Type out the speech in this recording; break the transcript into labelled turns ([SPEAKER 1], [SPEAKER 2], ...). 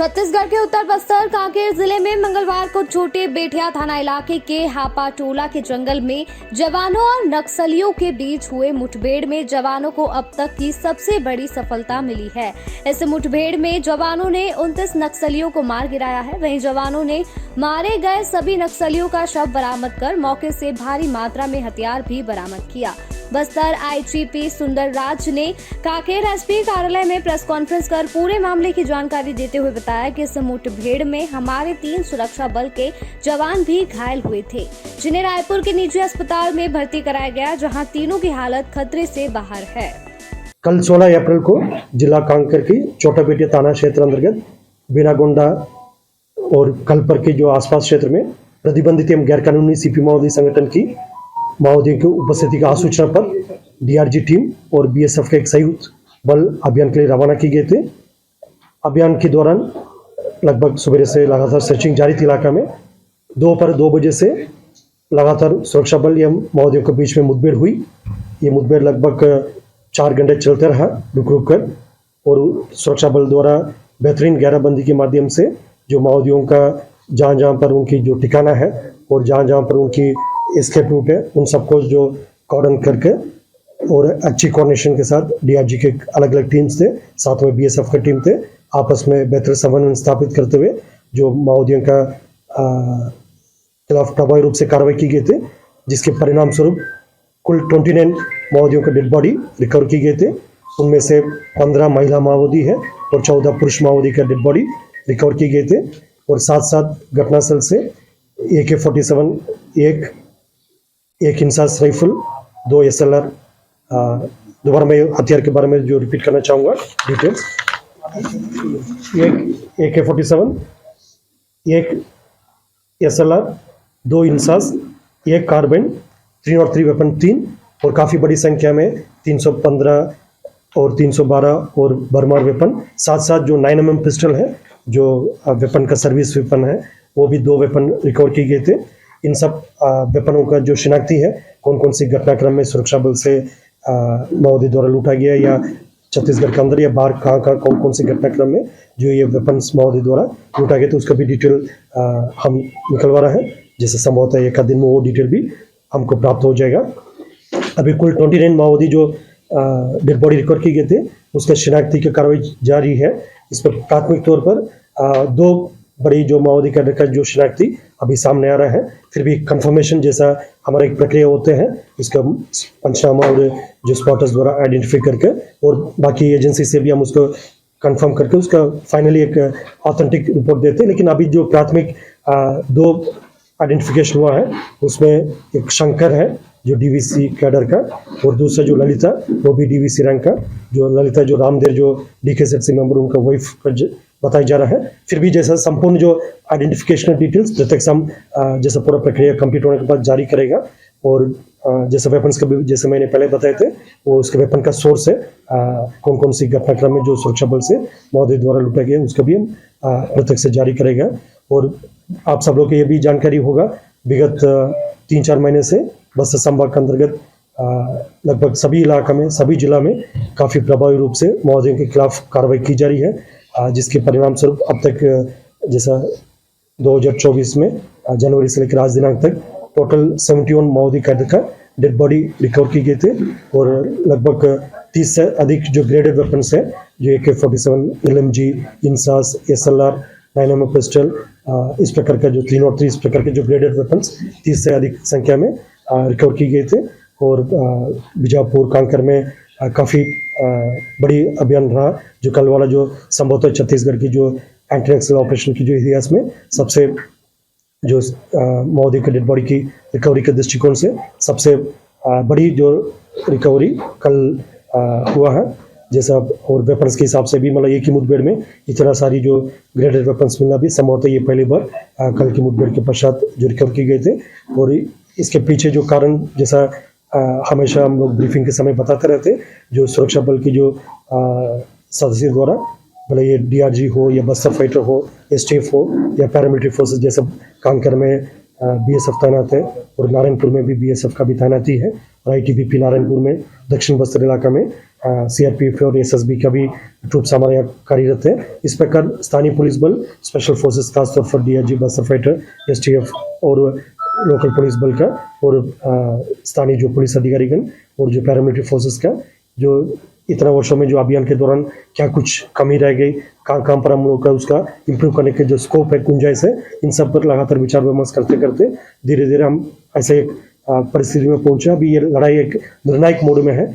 [SPEAKER 1] छत्तीसगढ़ के उत्तर बस्तर कांकेर जिले में मंगलवार को छोटे बेटिया थाना इलाके के हापा टोला के जंगल में जवानों और नक्सलियों के बीच हुए मुठभेड़ में जवानों को अब तक की सबसे बड़ी सफलता मिली है। इस मुठभेड़ में जवानों ने 29 नक्सलियों को मार गिराया है। वहीं जवानों ने मारे गए सभी नक्सलियों का शव बरामद कर मौके से भारी मात्रा में हथियार भी बरामद किया। बस्तर आईजीपी सुंदर राज ने कांकेर एसपी कार्यालय में प्रेस कॉन्फ्रेंस कर पूरे मामले की जानकारी देते हुए बताया कि इस मुठभेड़ में हमारे 3 सुरक्षा बल के जवान भी घायल हुए थे, जिन्हें रायपुर के निजी अस्पताल में भर्ती कराया गया, जहां तीनों की हालत खतरे से बाहर है।
[SPEAKER 2] कल 16 अप्रैल को जिला कांकेर की छोटा बेटिया थाना क्षेत्र अंतर्गत बीनागोंडा और कलपर के जो आसपास क्षेत्र में प्रतिबंधित एवं गैर कानूनी सीपी माओवादी संगठन की माओवादियों की उपस्थिति का आसूचना पर डीआरजी टीम और बीएसएफ के एक संयुक्त बल अभियान के लिए रवाना किए गए थे। अभियान के दौरान लगभग सुबह से लगातार सर्चिंग जारी थी। इलाका में दोपहर 2 बजे से लगातार सुरक्षा बल एवं माओवादियों के बीच में मुठभेड़ हुई। ये मुठभेड़ लगभग 4 घंटे चलते रहा रुक रुक कर, और सुरक्षा बल द्वारा बेहतरीन घेराबंदी के माध्यम से जो माओवादियों का जहाँ जहाँ पर उनकी जो ठिकाना है और जहाँ जहाँ पर उनकी एस्केप रूट है, उन सबको जो कॉर्डन करके और अच्छी कोऑर्डिनेशन के साथ डीआरजी के अलग अलग टीम्स थे, साथ में बीएसएफ की टीम थे, आपस में बेहतर समन्वय स्थापित करते हुए जो माओवादियों का खिलाफ प्रभावी रूप से कार्रवाई की गई थी, जिसके परिणाम स्वरूप कुल 29 माओवादियों का डेड बॉडी रिकवर की गए थे। उनमें से 15 महिला माओवादी है और 14 पुरुष माओवादी का डेड बॉडी रिकवर की गए थे। और साथ साथ घटनास्थल से AK-47 एक इंसास राइफल, 2 SLR, दोबारा मैं हथियार के बारे में जो रिपीट करना चाहूँगा डिटेल्स, एक AK-47, एक SLR, 2 इंसास, एक कार्बाइन, 303 वेपन 3 और काफ़ी बड़ी संख्या में 315 और 312 और बर्मार वेपन, साथ साथ जो 9mm पिस्टल है जो वेपन का सर्विस वेपन है, वो भी 2 वेपन रिकवर किए गए थे। इन सब वेपनों का जो शिनाख्ती है, कौन कौन सी घटनाक्रम में सुरक्षा बल से माओवादी द्वारा लूटा गया या छत्तीसगढ़ के अंदर या बाहर कहाँ कौन कौन सी घटनाक्रम में जो ये वेपन्स माओवादी द्वारा लूटा गया, तो उसका भी डिटेल हम निकलवा रहे हैं। जैसे संभवतः एक दिन में वो डिटेल भी हमको प्राप्त हो जाएगा। अभी कुल 29 माओवादी जो डेड बॉडी रिकवर की गए थे, उसका शिनाख्ती की कार्रवाई जारी है। इस पर प्राथमिक तौर पर 2 बड़ी जो माओवादी का जो शिनाख्ती अभी सामने आ रहा है, फिर भी कंफर्मेशन जैसा हमारा एक प्रक्रिया होते हैं, इसका पंचनामा और जो स्पॉटर्स द्वारा आइडेंटिफाई करके और बाकी एजेंसी से भी हम उसको कंफर्म करके उसका फाइनली एक ऑथेंटिक रिपोर्ट देते हैं। लेकिन अभी जो प्राथमिक 2 आइडेंटिफिकेशन हुआ है, उसमें एक शंकर है जो डीवीसी कैडर का, और दूसरा जो ललिता, वो भी डीवीसी रैंक का। जो ललिता जो रामदेव जो DKSFC मेंबर, उनका वाइफ बताया जा रहा है। फिर भी जैसा संपूर्ण जो आइडेंटिफिकेशन डिटेल्स प्रत्यक्ष हम जैसा पूरा प्रक्रिया कंप्लीट होने के बाद जारी करेगा। और जैसे वेपन्स का भी जैसे मैंने पहले बताए थे, वो उसके वेपन का सोर्स है, कौन कौन सी घटनाक्रम में जो सुरक्षा बल से माओवादी द्वारा लूटा गया, उसका भी हम प्रत्यक्ष से जारी करेगा। और आप सब लोग को ये भी जानकारी होगा, विगत 3-4 महीने से बस्तर संभाग के अंतर्गत लगभग सभी इलाका में, सभी जिला में काफ़ी प्रभावी रूप से माओवादियों के खिलाफ कार्रवाई की जा रही है, जिसके परिणाम स्वरूप अब तक जैसा 2024 में जनवरी से लेकर आज दिनांक तक टोटल 71 माओवादी कैडर का डेड बॉडी रिकवर की गए थे। और लगभग 30 से अधिक जो ग्रेडेड वेपन्स है, जो AK-47, LMG, INSAS, SLR, 9mm pistol, इस प्रकार का जो 303 इस प्रकार के जो ग्रेडेड वेपन्स 30 से अधिक संख्या में रिकवर की गए थे। और बीजापुर कांकेर में काफ़ी बड़ी अभियान रहा, जो कल वाला जो संभवतः छत्तीसगढ़ की जो एंटी नक्सल ऑपरेशन की जो इतिहास में सबसे जो माओवादी के डेड बॉडी की रिकवरी के दृष्टिकोण से सबसे बड़ी जो रिकवरी कल हुआ है। जैसा और वेपन्स के हिसाब से भी मतलब एक ही मुठभेड़ में इतना सारी जो ग्रेडेड वेपन्स मिलना भी संभवतः ये पहली बार कल की मुठभेड़ के पश्चात जो रिकवर की गए थे। और इसके पीछे जो कारण जैसा हमेशा हम लोग ब्रीफिंग के समय बताते रहते, जो सुरक्षा बल की जो सदस्य द्वारा, भले ये डीआरजी हो या बस्तर फाइटर हो, STF हो या पैरामिलिट्री फोर्सेस, जैसे कांकेर में BSF तैनात है और नारायणपुर में भी BSF का भी तैनाती है, और आईटीबीपी नारायणपुर में दक्षिण बस्तर इलाका में सीआरपीएफ और एसएसबी का भी ट्रूप्स हमारे यहाँ कार्यरत है। इस प्रकार स्थानीय पुलिस बल, स्पेशल फोर्सेस खासतौर पर डीआरजी, बस्तर फाइटर, एसटीएफ और लोकल पुलिस बल का और स्थानीय जो पुलिस अधिकारीगण और जो पैरामिलिट्री फोर्सेस का जो इतना वर्षों में जो अभियान के दौरान क्या कुछ कमी रह गई, कहाँ पर हम लोग का उसका इम्प्रूव करने के जो स्कोप है, गुंजाइश है, इन सब पर लगातार विचार विमर्श करते करते धीरे धीरे हम ऐसे एक परिस्थिति में पहुंचे। अभी ये लड़ाई एक निर्णायक मोड में है।